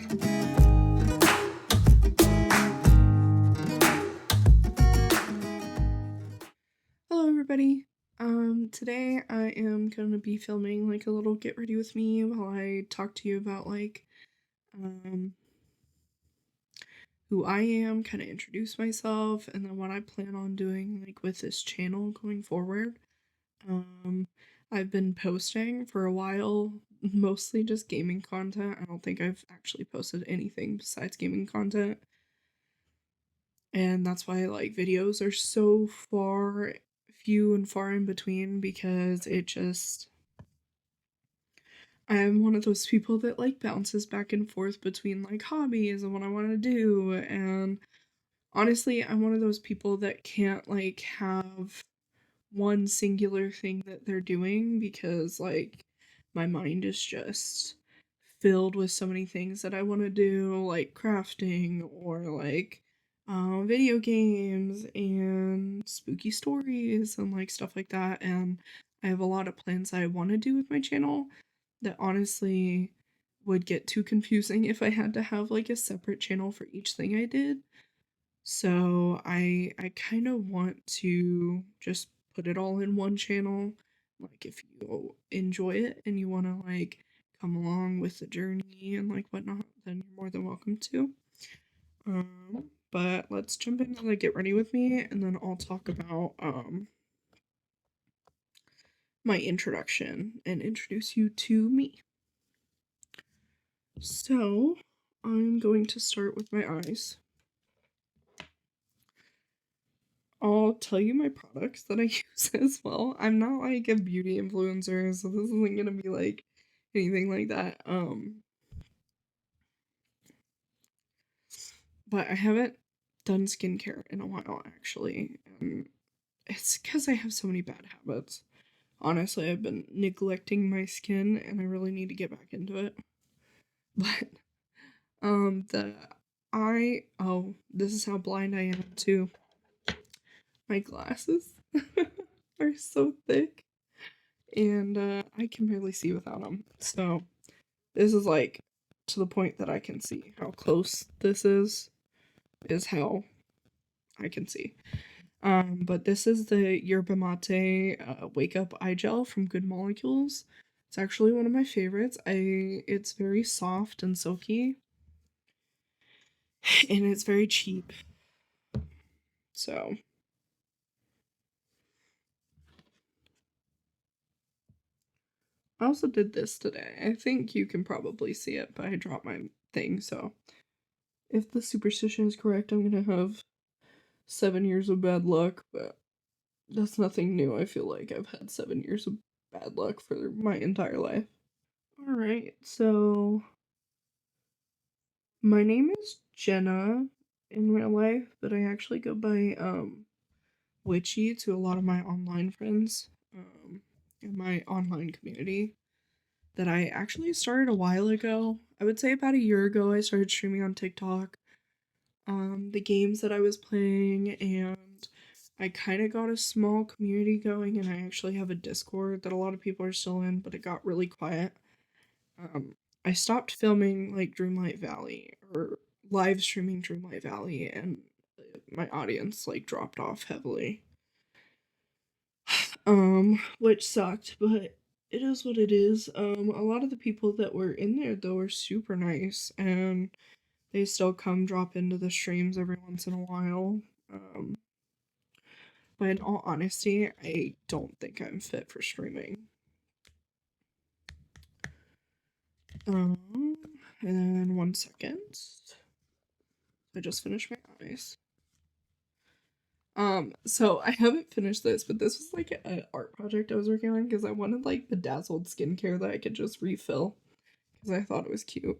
Hello everybody. Today I am going to be filming like a little get ready with me while I talk to you about um who I am, kind of introduce myself, and then what I plan on doing like with this channel going forward. Um I've been posting for a while, mostly just gaming content. I don't think I've actually posted anything besides gaming content. And that's why like videos are so few and far in between, because I'm one of those people that like bounces back and forth between like hobbies and what I want to do. And honestly, I'm one of those people that can't like have one singular thing that they're doing, because like my mind is just filled with so many things that I want to do, like crafting or like video games and spooky stories and like stuff like that. And I have a lot of plans I want to do with my channel that honestly would get too confusing if I had to have like a separate channel for each thing I did. So I kind of want to just put it all in one channel. Like if you enjoy it and you want to like come along with the journey and like whatnot, then you're more than welcome to. But let's jump into the get ready with me, and then I'll talk about my introduction and introduce you to me. So I'm going to start with my eyes. I'll tell you my products that I use as well. I'm not like a beauty influencer, so this isn't gonna be like anything like that. But I haven't done skincare in a while actually. It's because I have so many bad habits. Honestly, I've been neglecting my skin and I really need to get back into it. But the this is how blind I am too. My glasses are so thick, and I can barely see without them. So this is like to the point that I can see how close this is how I can see. But this is the Yerba Mate Wake Up Eye Gel from Good Molecules. It's actually one of my favorites. It's very soft and silky, and it's very cheap. So I also did this today. I think you can probably see it, but I dropped my thing, so if the superstition is correct, I'm gonna have 7 years of bad luck, but that's nothing new. I feel like I've had 7 years of bad luck for my entire life. Alright, so my name is Jenna in real life, but I actually go by Witchy to a lot of my online friends, in my online community that I actually started a while ago. I would say about a year ago I started streaming on TikTok. The games that I was playing, and I kind of got a small community going, and I actually have a Discord that a lot of people are still in, but it got really quiet. I stopped filming like Dreamlight Valley or live streaming Dreamlight Valley, and my audience like dropped off heavily. Which sucked, but it is what it is. A lot of the people that were in there though are super nice, and they still come drop into the streams every once in a while. But in all honesty, I don't think I'm fit for streaming. And then 1 second. I just finished my eyes. So I haven't finished this, but this was like an art project I was working on because I wanted like bedazzled skincare that I could just refill because I thought it was cute,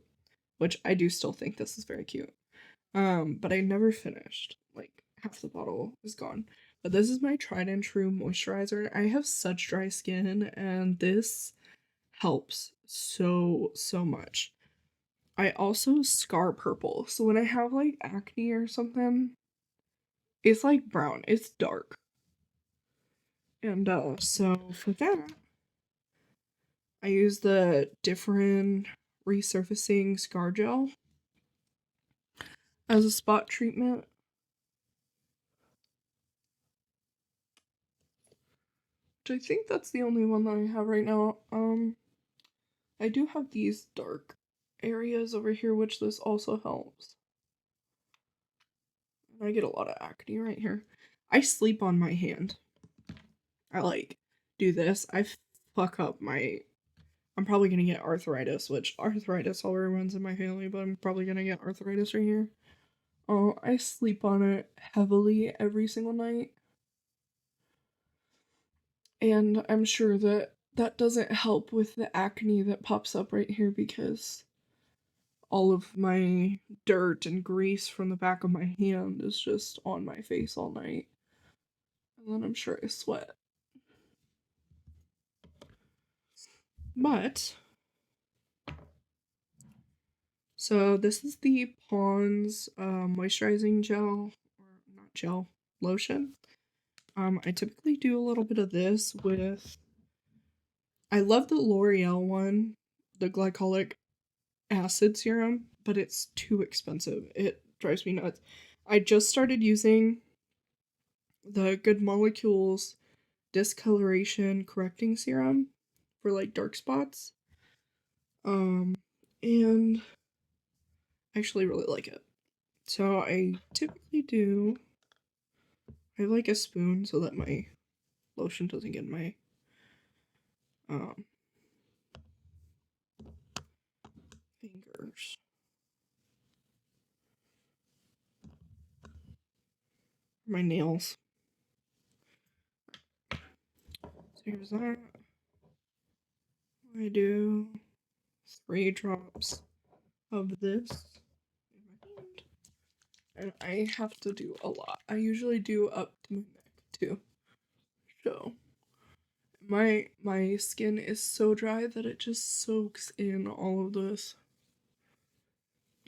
which I do still think this is very cute. But I never finished. Like half the bottle is gone. But this is my tried and true moisturizer. I have such dry skin, and this helps so much. I also scar purple. So when I have like acne or something, it's like brown. It's dark. And so for that, I use the different resurfacing scar gel. as a spot treatment. Which I think that's the only one that I have right now. I do have these dark areas over here, which this also helps. I get a lot of acne right here. I sleep on my hand. I like do this. I fuck up my. I'm probably gonna get arthritis, which arthritis already runs in my family, but I'm probably gonna get arthritis right here. Oh, I sleep on it heavily every single night. And I'm sure that that doesn't help with the acne that pops up right here because all of my dirt and grease from the back of my hand is just on my face all night. And then I'm sure I sweat. But, so this is the Pond's moisturizing gel, or not gel, lotion. I typically do a little bit of this with, I love the L'Oreal one, the glycolic acid serum, but it's too expensive. It drives me nuts. I just started using the Good Molecules discoloration correcting serum for like dark spots. Um and I actually really like it. So I typically do I have like a spoon so that my lotion doesn't get in my um fingers. My nails. So here's that. I do 3 drops of this in my hand. And I have to do a lot. I usually do up to my neck too. So my skin is so dry that it just soaks in all of this.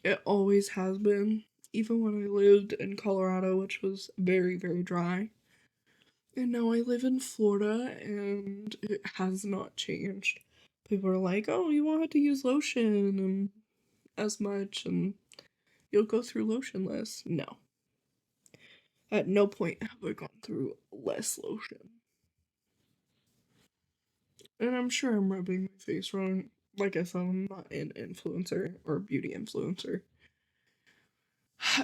It always has been, even when I lived in Colorado, which was very, very dry. And now I live in Florida and it has not changed. People are like, "Oh, you won't have to use lotion and as much and you'll go through lotionless." No. At no point have I gone through less lotion. And I'm sure I'm rubbing my face wrong. Like I said, I'm not an influencer or beauty influencer.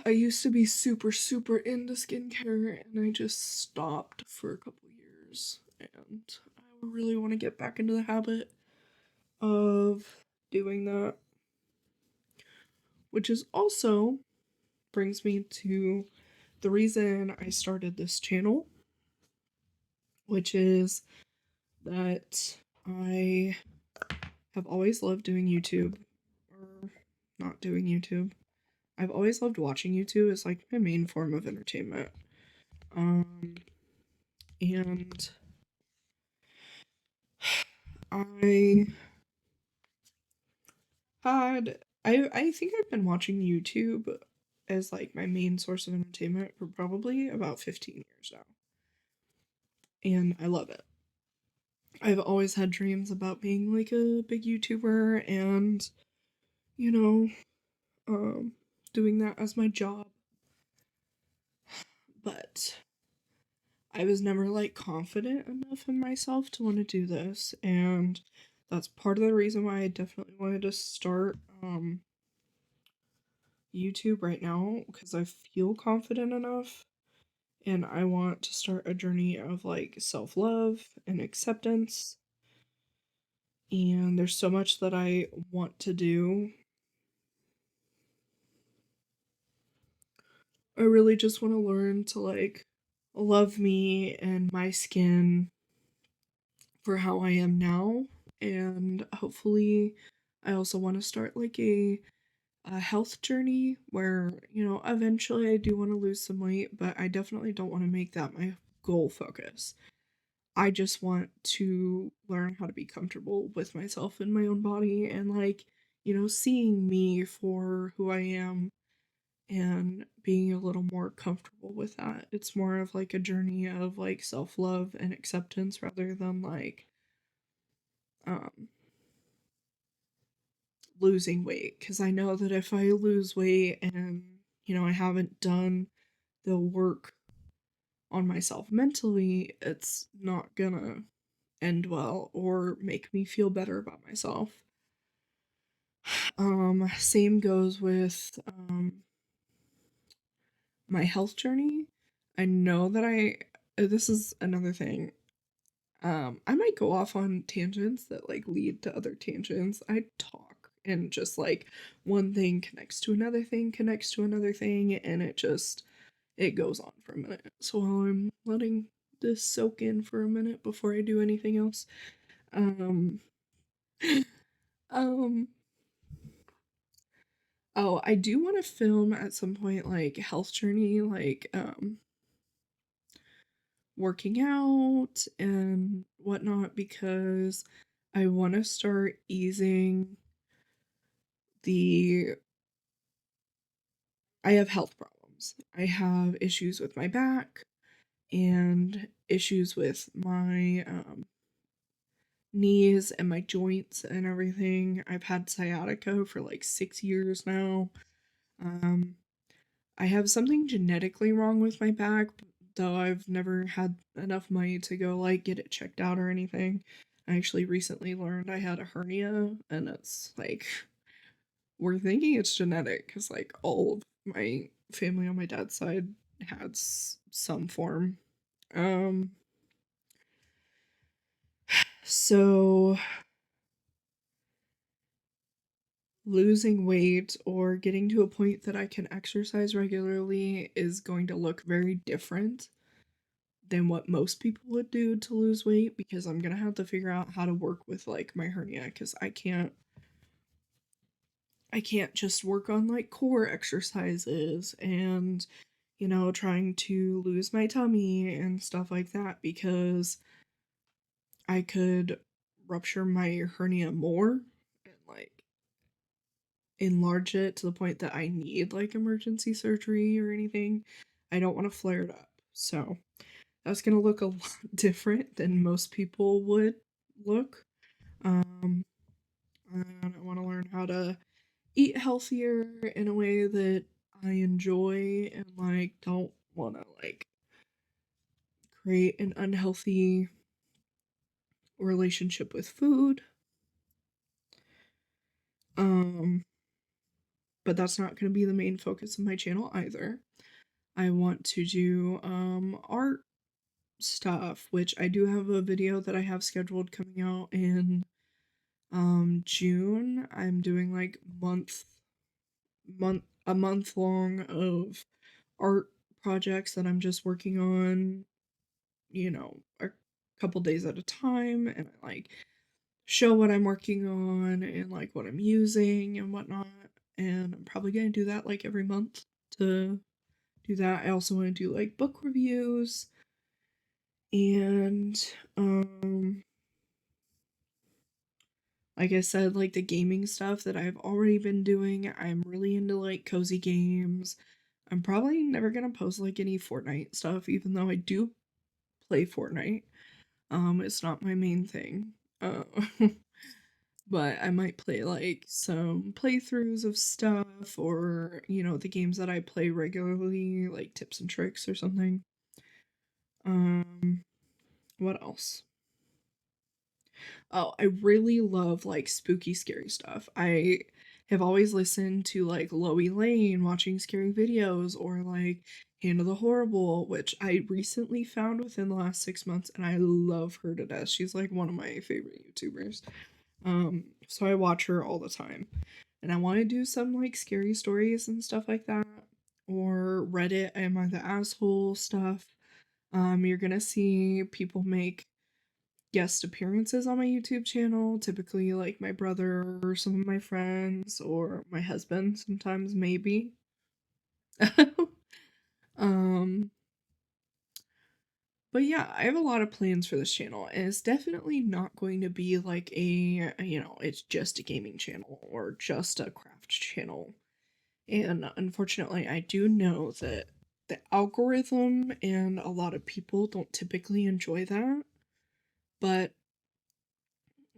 I used to be super, super into skincare and I just stopped for a couple years. And I really want to get back into the habit of doing that. Which is also brings me to the reason I started this channel, which is that I have always loved doing YouTube, or not doing YouTube. I've always loved watching YouTube as like my main form of entertainment. And I I think I've been watching YouTube as like my main source of entertainment for probably about 15 years now. And I love it. I've always had dreams about being like a big YouTuber and, you know, doing that as my job. But I was never like confident enough in myself to want to do this, and that's part of the reason why I definitely wanted to start YouTube right now because I feel confident enough and I want to start a journey of like self-love and acceptance. And there's so much that I want to do. I really just want to learn to like love me and my skin for how I am now. And hopefully, I also want to start like a health journey where, you know, eventually I do want to lose some weight, but I definitely don't want to make that my goal focus. I just want to learn how to be comfortable with myself in my own body and like, you know, seeing me for who I am and being a little more comfortable with that. It's more of like a journey of like self-love and acceptance rather than like um losing weight because I know that if I lose weight and I haven't done the work on myself mentally, it's not gonna end well or make me feel better about myself. Same goes with my health journey. I know that this is another thing. I might go off on tangents that like lead to other tangents. I talk and just like one thing connects to another thing, connects to another thing, and it goes on for a minute. So while I'm letting this soak in for a minute before I do anything else, um, um, oh, I do want to film at some point like health journey, like working out and whatnot because I want to start easing the. I have health problems. I have issues with my back and issues with my knees and my joints and everything. I've had sciatica for like 6 years now. Um, I have something genetically wrong with my back, though I've never had enough money to go like get it checked out or anything. I actually recently learned I had a hernia, and it's like we're thinking it's genetic because like all of my family on my dad's side had some form. Um, so losing weight or getting to a point that I can exercise regularly is going to look very different than what most people would do to lose weight because I'm going to have to figure out how to work with like my hernia cuz I can't just work on like core exercises and trying to lose my tummy and stuff like that because I could rupture my hernia more and like enlarge it to the point that I need like emergency surgery or anything. I don't want to flare it up. So that's gonna look a lot different than most people would look. Um, and I want to learn how to eat healthier in a way that I enjoy and like don't want to like create an unhealthy relationship with food. Um, but that's not going to be the main focus of my channel either. I want to do art stuff, which I do have a video that I have scheduled coming out in June. I'm doing like a month long of art projects that I'm just working on, a couple days at a time, and I like show what I'm working on and like what I'm using and whatnot. And I'm probably gonna do that like every month to do that. I also want to do like book reviews and like I said, like the gaming stuff that I've already been doing. I'm really into like cozy games. I'm probably never gonna post like any Fortnite stuff, even though I do play Fortnite. It's not my main thing. But I might play like some playthroughs of stuff or, the games that I play regularly, like tips and tricks or something. Um, what else? Oh, I really love like spooky, scary stuff. I have always listened to like Loey Lane watching scary videos or like Hand of the Horrible, which I recently found within the last 6 months, and I love her to death. She's like one of my favorite YouTubers. So I watch her all the time. And I want to do some like scary stories and stuff like that. Or Reddit, Am I the Asshole stuff. You're gonna see people make guest appearances on my YouTube channel, typically like my brother or some of my friends or my husband sometimes maybe. um but yeah, I have a lot of plans for this channel, and it's definitely not going to be like it's just a gaming channel or just a craft channel. And unfortunately, I do know that the algorithm and a lot of people don't typically enjoy that. But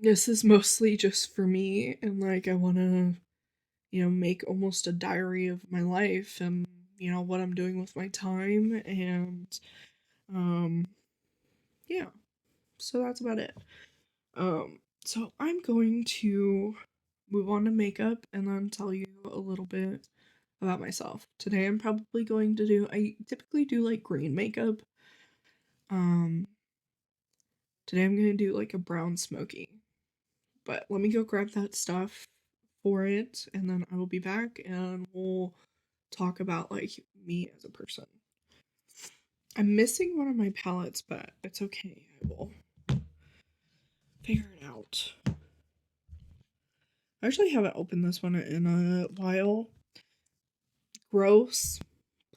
this is mostly just for me, and like I want to, make almost a diary of my life and what I'm doing with my time, and um yeah, so that's about it. So I'm going to move on to makeup and then tell you a little bit about myself. Today I'm probably going to I typically do like green makeup. Um Today I'm going to do like a brown smoky. But let me go grab that stuff for it, and then I will be back and we'll talk about like me as a person. I'm missing one of my palettes, but it's okay. I will figure it out. I actually haven't opened this one in a while. Gross.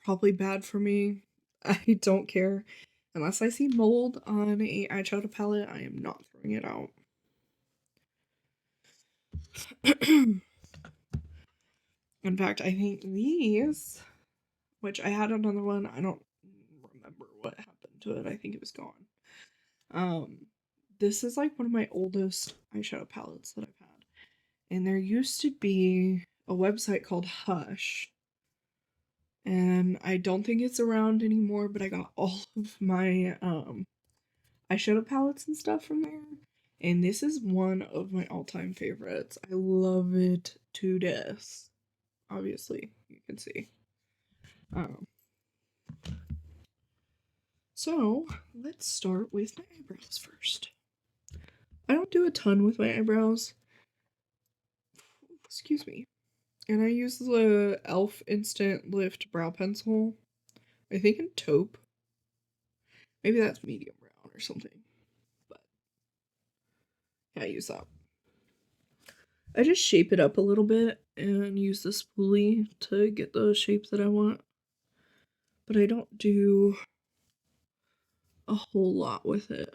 Probably bad for me. I don't care. Unless I see mold on a eyeshadow palette, I am not throwing it out. In fact, I think these, which I had another one, I don't remember what happened to it. I think it was gone. This is like one of my oldest eyeshadow palettes that I've had. And there used to be a website called Hush. And I don't think it's around anymore, but I got all of my eyeshadow palettes and stuff from there. And this is one of my all-time favorites. I love it to death. Obviously, you can see. Um, so, let's start with my eyebrows first. I don't do a ton with my eyebrows. Excuse me. And I use the e.l.f. Instant Lift Brow Pencil. I think in taupe. Maybe that's medium brown or something. But yeah, I use that. I just shape it up a little bit and use the spoolie to get the shape that I want. But I don't do a whole lot with it.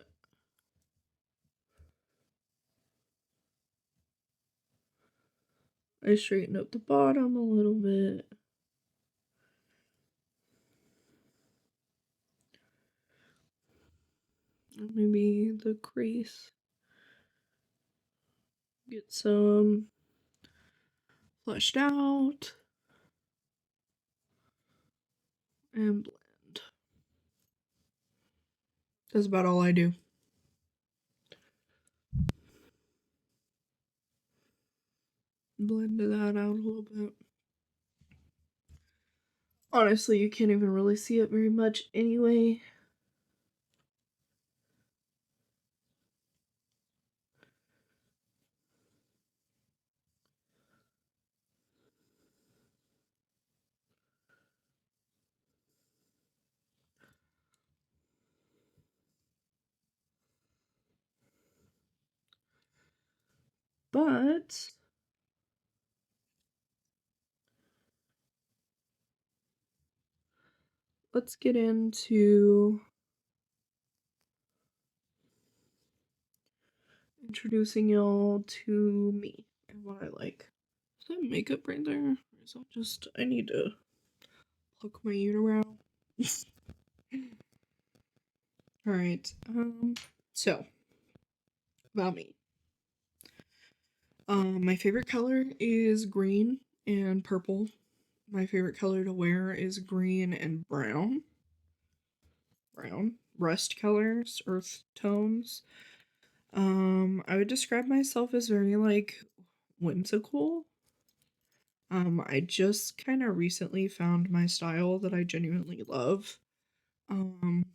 I straighten up the bottom a little bit. And maybe the crease. Get some fleshed out. And blend. That's about all I do. Blend that out a little bit. Honestly, you can't even really see it very much anyway. But let's get into introducing y'all to me and what I like. Is that makeup right there? Or is that just, I need to pluck my unibrow? Alright, so, about me. My favorite color is green and purple. My favorite color to wear is green and brown. Rust colors, earth tones. I would describe myself as very like whimsical. I just kind of recently found my style that I genuinely love. Um,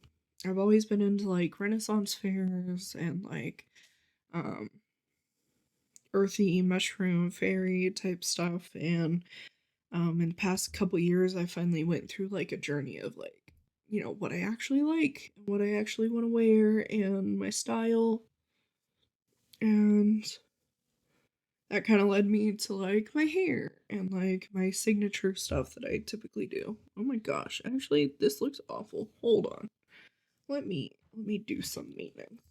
I've always been into like Renaissance fairs and like earthy mushroom fairy type stuff, and in the past couple years I finally went through like a journey of like what I actually like and what I actually want to wear and my style, and that kind of led me to like my hair and like my signature stuff that I typically do. Oh my gosh, actually this looks awful. Hold on. Let me do some maintenance.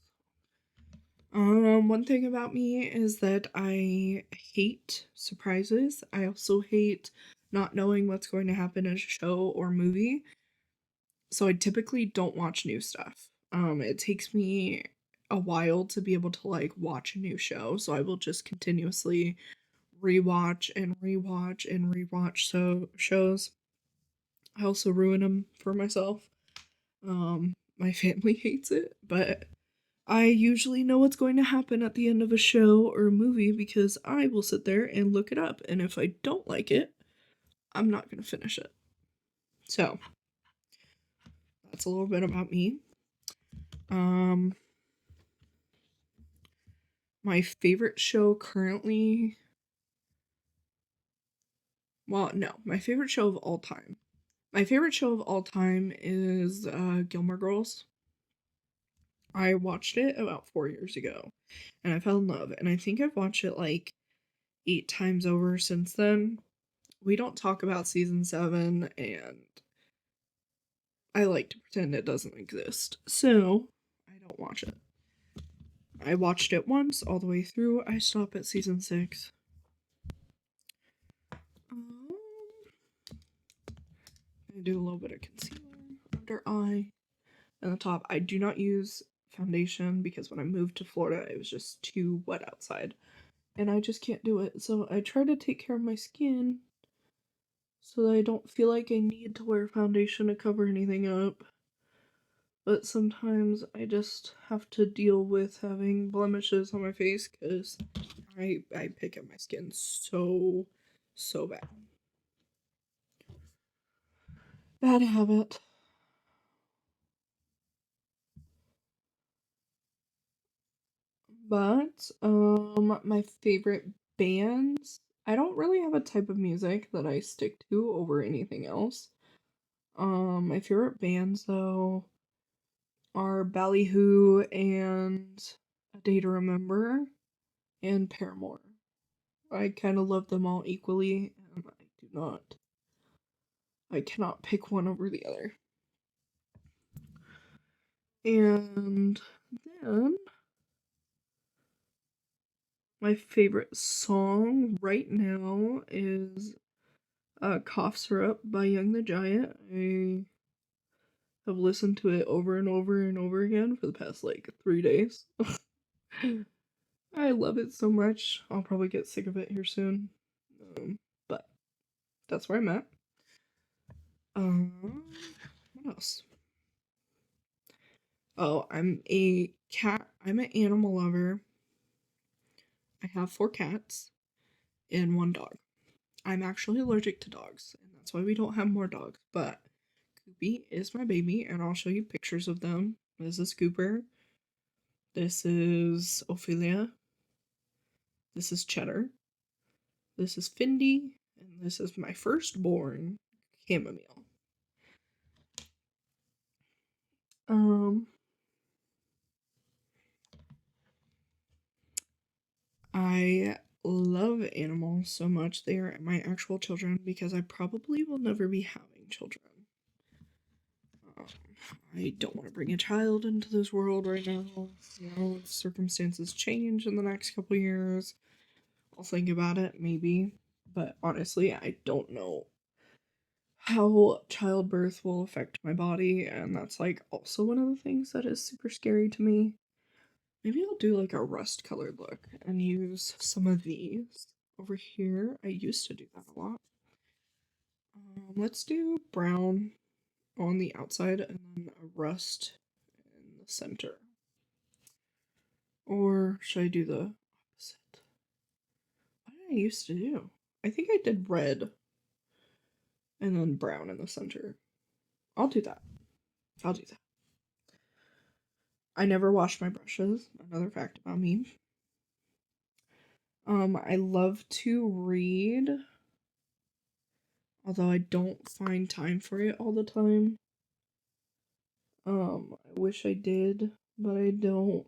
One thing about me is that I hate surprises. I also hate not knowing what's going to happen in a show or movie. So I typically don't watch new stuff. It takes me a while to be able to like watch a new show, so I will just continuously rewatch and rewatch and rewatch shows. I also ruin them for myself. My family hates it, but I usually know what's going to happen at the end of a show or a movie because I will sit there and look it up, and if I don't like it, I'm not going to finish it. So, that's a little bit about me. Um, my favorite show currently, well, no, my favorite show of all time. My favorite show of all time is Gilmore Girls. I watched it about 4 years ago, and I fell in love, and I think I've watched it like 8 times over since then. We don't talk about season 7, and I like to pretend it doesn't exist, so I don't watch it. I watched it once all the way through. I stop at season 6. I do a little bit of concealer under eye and the top. I do not use foundation because when I moved to Florida, it was just too wet outside, and I just can't do it. So I try to take care of my skin so that I don't feel like I need to wear foundation to cover anything up. But sometimes I just have to deal with having blemishes on my face because I pick at my skin so bad. Bad habit. But my favorite bands, I don't really have a type of music that I stick to over anything else. My favorite bands though are Ballyhoo and A Day to Remember and Paramore. I kind of love them all equally, and I cannot pick one over the other. And then my favorite song right now is Cough Syrup by Young the Giant. I have listened to it over and over and over again for the past like 3 days. I love it so much. I'll probably get sick of it here soon. But that's where I'm at. What else? Oh, I'm I'm an animal lover. I have 4 cats and 1 dog. I'm actually allergic to dogs, and that's why we don't have more dogs. But Koopy is my baby, and I'll show you pictures of them. This is Cooper. This is Ophelia. This is Cheddar. This is Findy, and this is my firstborn, Chamomile. Um, I love animals so much. They are my actual children because I probably will never be having children. I don't want to bring a child into this world right now. You know, if circumstances change in the next couple years, I'll think about it, maybe. But honestly, I don't know how childbirth will affect my body, and that's like also one of the things that is super scary to me. Maybe I'll do like a rust colored look and use some of these over here. I used to do that a lot. Let's do brown on the outside and then a rust in the center. Or should I do the opposite? What did I used to do? I think I did red and then brown in the center. I'll do that. I'll do that. I never wash my brushes. Another fact about me. I love to read, although I don't find time for it all the time. I wish I did, but I don't.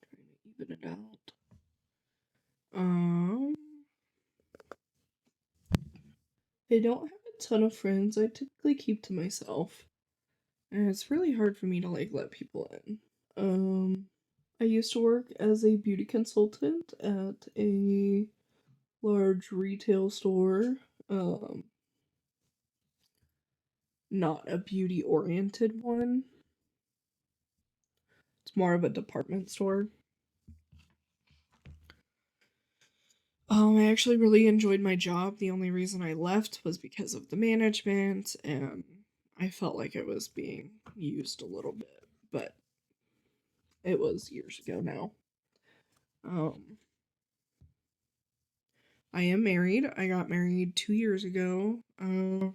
Trying to even it out. I don't have a ton of friends. I typically keep to myself. And it's really hard for me to like let people in. I used to work as a beauty consultant at a large retail store. Um, Not a beauty oriented one. It's more of a department store. I actually really enjoyed my job. The only reason I left was because of the management, and I felt like it was being used a little bit, but it was years ago now. Um, I am married. I got married 2 years ago. Me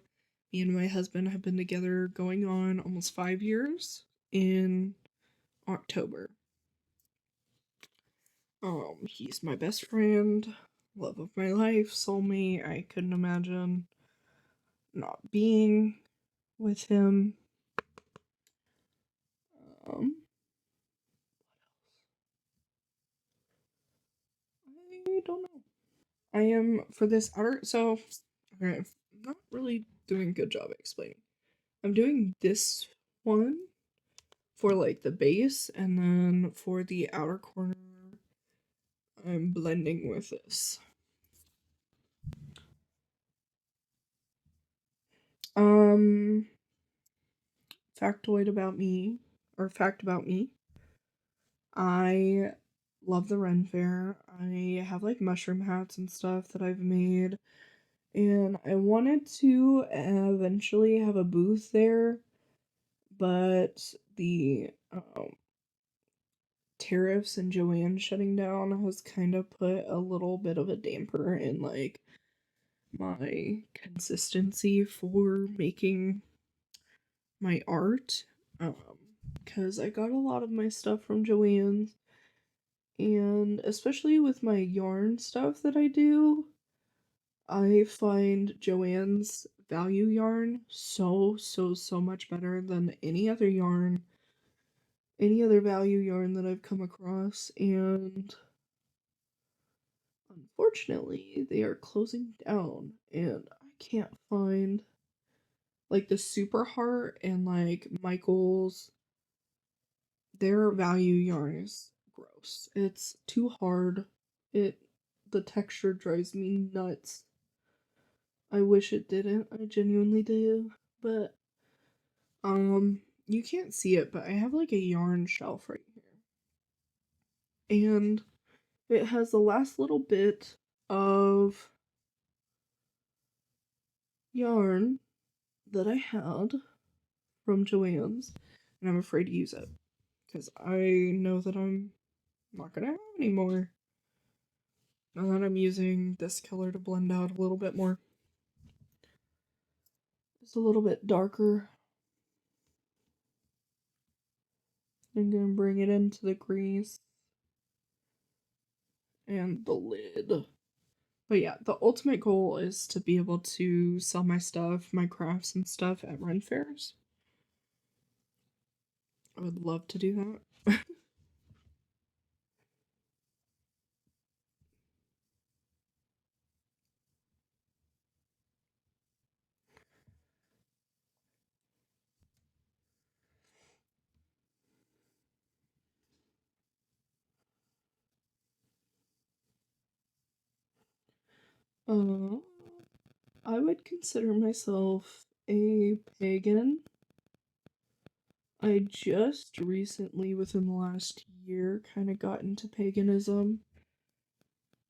and my husband have been together going on almost 5 years in October. He's my best friend, love of my life, soulmate. I couldn't imagine not being with him. Um, I don't know. I am for this outer. So, okay, I'm not really doing a good job explaining. I'm doing this one for like the base, and then for the outer corner, I'm blending with this. Um, factoid about me, or fact about me. I love the Ren Fair. I have like mushroom hats and stuff that I've made, and I wanted to eventually have a booth there, but the tariffs and Joanne shutting down has kind of put a little bit of a damper in like my consistency for making my art. Um, because I got a lot of my stuff from Joanne's, and especially with my yarn stuff that I do, I find Joanne's value yarn so much better than any other value yarn that I've come across, and unfortunately, they are closing down, and I can't find like the Super Heart and like Michael's. Their value yarn is gross. It's too hard. It the texture drives me nuts. I wish it didn't. I genuinely do. But you can't see it, but I have like a yarn shelf right here. And it has the last little bit of yarn that I had from Joann's, and I'm afraid to use it because I know that I'm not gonna have any more. And then I'm using this color to blend out a little bit more. It's a little bit darker. I'm gonna bring it into the crease and the lid. But yeah, the ultimate goal is to be able to sell my stuff, my crafts and stuff at Ren fairs. I would love to do that. uh, I would consider myself a pagan. I just recently, within the last year, kind of got into paganism,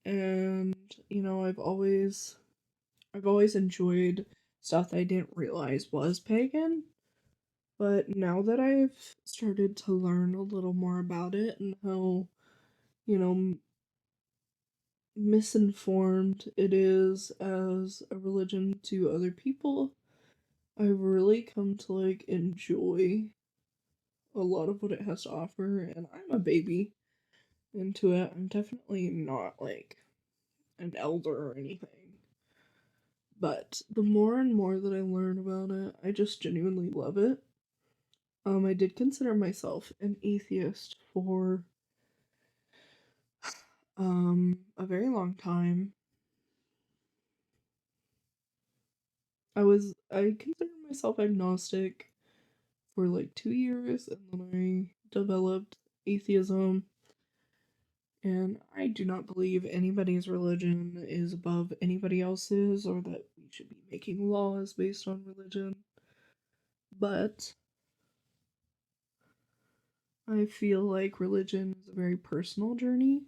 and I've always enjoyed stuff that I didn't realize was pagan. But now that I've started to learn a little more about it and how, you know, misinformed it is as a religion to other people, I've really come to like enjoy a lot of what it has to offer, and I'm a baby into it. I'm definitely not like an elder or anything. But the more and more that I learn about it, I just genuinely love it. I did consider myself an atheist for a very long time. I considered myself agnostic for like 2 years, and then I developed atheism, and I do not believe anybody's religion is above anybody else's or that we should be making laws based on religion. But I feel like religion is a very personal journey.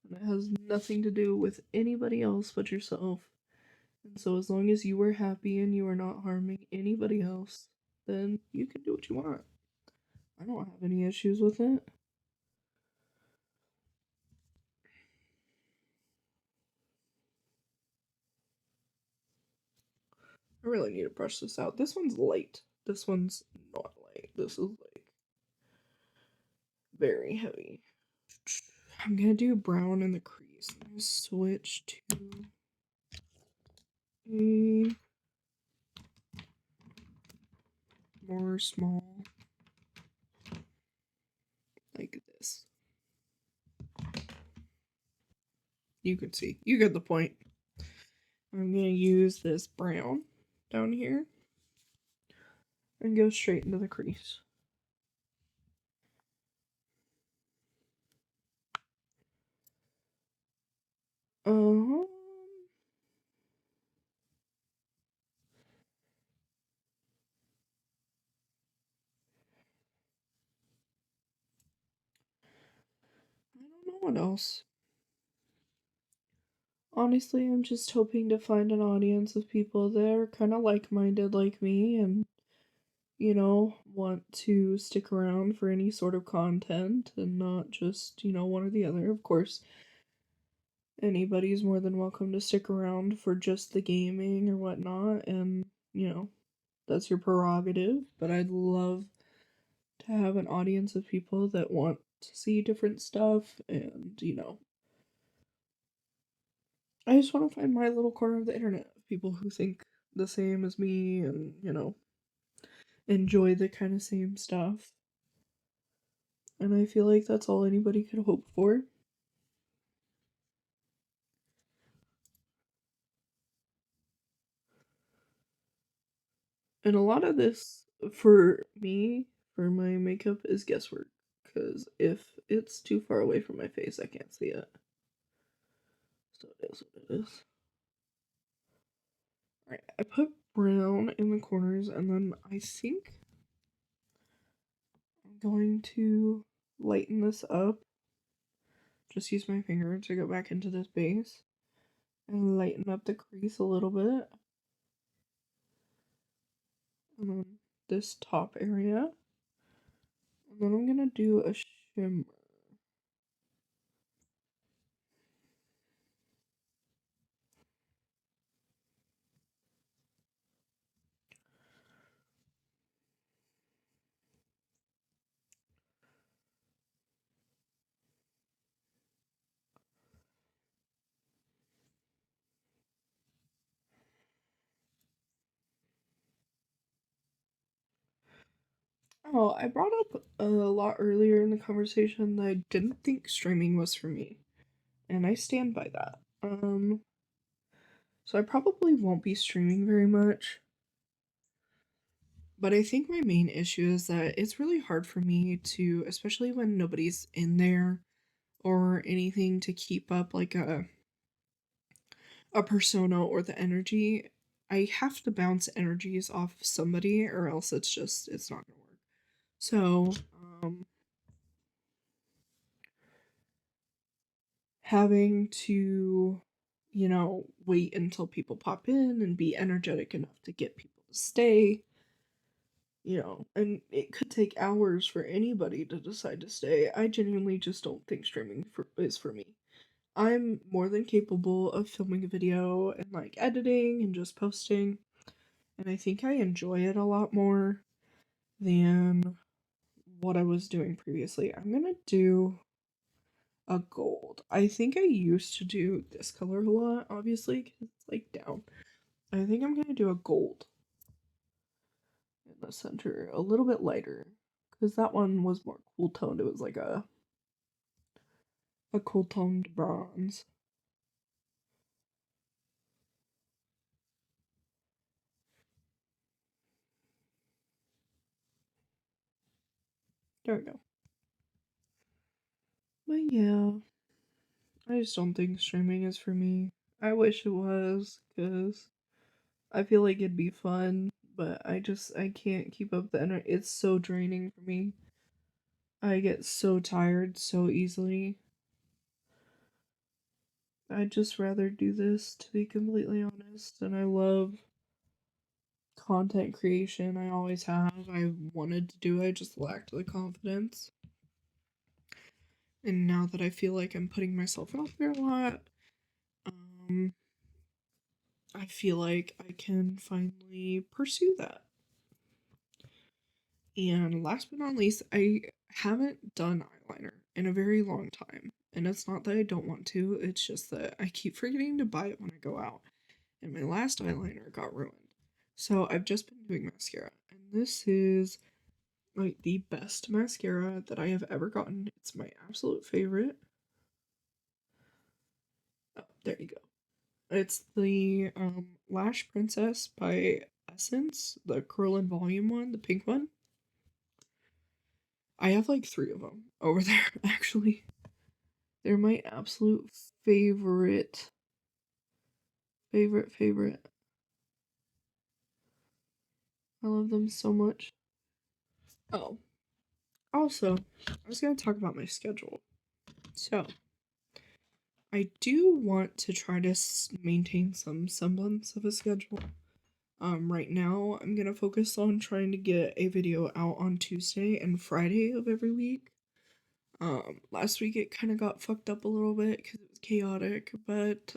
And it has nothing to do with anybody else but yourself. And so as long as you are happy and you are not harming anybody else, then you can do what you want. I don't have any issues with it. I really need to brush this out. This one's light. This one's not light. This is like very heavy. I'm gonna do brown in the crease. I'm gonna switch to a more small, like this. You can see. You get the point. I'm gonna use this brown down here and go straight into the crease. Um, I don't know what else. Honestly, I'm just hoping to find an audience of people that are kind of like-minded like me and, want to stick around for any sort of content and not just, one or the other. Of course, anybody's more than welcome to stick around for just the gaming or whatnot, and, that's your prerogative, but I'd love to have an audience of people that want to see different stuff and, I just want to find my little corner of the internet of people who think the same as me and, enjoy the kind of same stuff. And I feel like that's all anybody could hope for. And a lot of this, for me, for my makeup, is guesswork. Because if it's too far away from my face, I can't see it. So it is what it is. Alright, I put brown in the corners, and then I think I'm going to lighten this up. Just use my finger to go back into this base and lighten up the crease a little bit. And then this top area. And then I'm gonna do a shimmer. Oh, I brought up a lot earlier in the conversation that I didn't think streaming was for me, and I stand by that. So I probably won't be streaming very much, but I think my main issue is that it's really hard for me to, especially when nobody's in there or anything, to keep up like a persona or the energy. I have to bounce energies off of somebody, or else it's not gonna work. So, having to, wait until people pop in and be energetic enough to get people to stay, and it could take hours for anybody to decide to stay. I genuinely just don't think streaming is for me. I'm more than capable of filming a video and like editing and just posting, and I think I enjoy it a lot more than what I was doing previously. I'm gonna do a gold. I think I used to do this color a lot, obviously, because it's like down. I think I'm gonna do a gold in the center, a little bit lighter, because that one was more cool toned. It was like a cool toned bronze. There we go. But yeah, I just don't think streaming is for me. I wish it was, because I feel like it'd be fun, but I can't keep up the energy. It's so draining for me. I get so tired so easily. I'd just rather do this, to be completely honest. And I love content creation. I always have. I wanted to do it, I just lacked the confidence. And now that I feel like I'm putting myself out there a lot, um, I feel like I can finally pursue that. And last but not least, I haven't done eyeliner in a very long time. And it's not that I don't want to, it's just that I keep forgetting to buy it when I go out. And my last eyeliner got ruined. So I've just been doing mascara. And this is like the best mascara that I have ever gotten. It's my absolute favorite. Oh, there you go. It's the Lash Princess by Essence, the Curl and Volume one, the pink one. I have like 3 of them over there, actually. They're my absolute favorite. Favorite. I love them so much. Oh, also, I was going to talk about my schedule. So, I do want to try to maintain some semblance of a schedule. Right now, I'm gonna focus on trying to get a video out on Tuesday and Friday of every week. Last week it kind of got fucked up a little bit because it was chaotic, but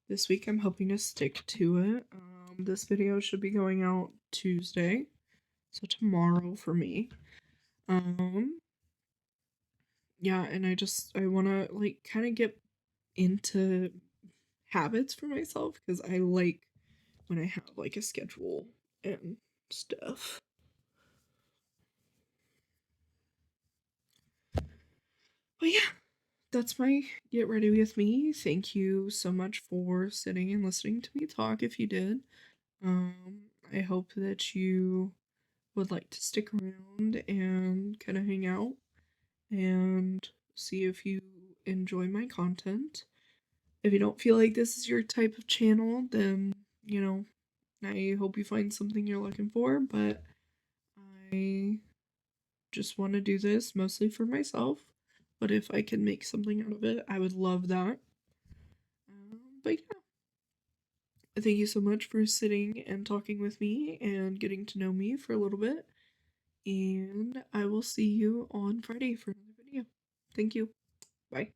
this week I'm hoping to stick to it. This video should be going out Tuesday, so tomorrow for me. Yeah, and I want to like kind of get into habits for myself because I like when I have like a schedule and stuff. But yeah, that's my get ready with me. Thank you so much for sitting and listening to me talk if you did. I hope that you would like to stick around and kind of hang out and see if you enjoy my content. If you don't feel like this is your type of channel, then, I hope you find something you're looking for, but I just want to do this mostly for myself. But if I can make something out of it, I would love that. But yeah, thank you so much for sitting and talking with me and getting to know me for a little bit. And I will see you on Friday for another video. Thank you. Bye.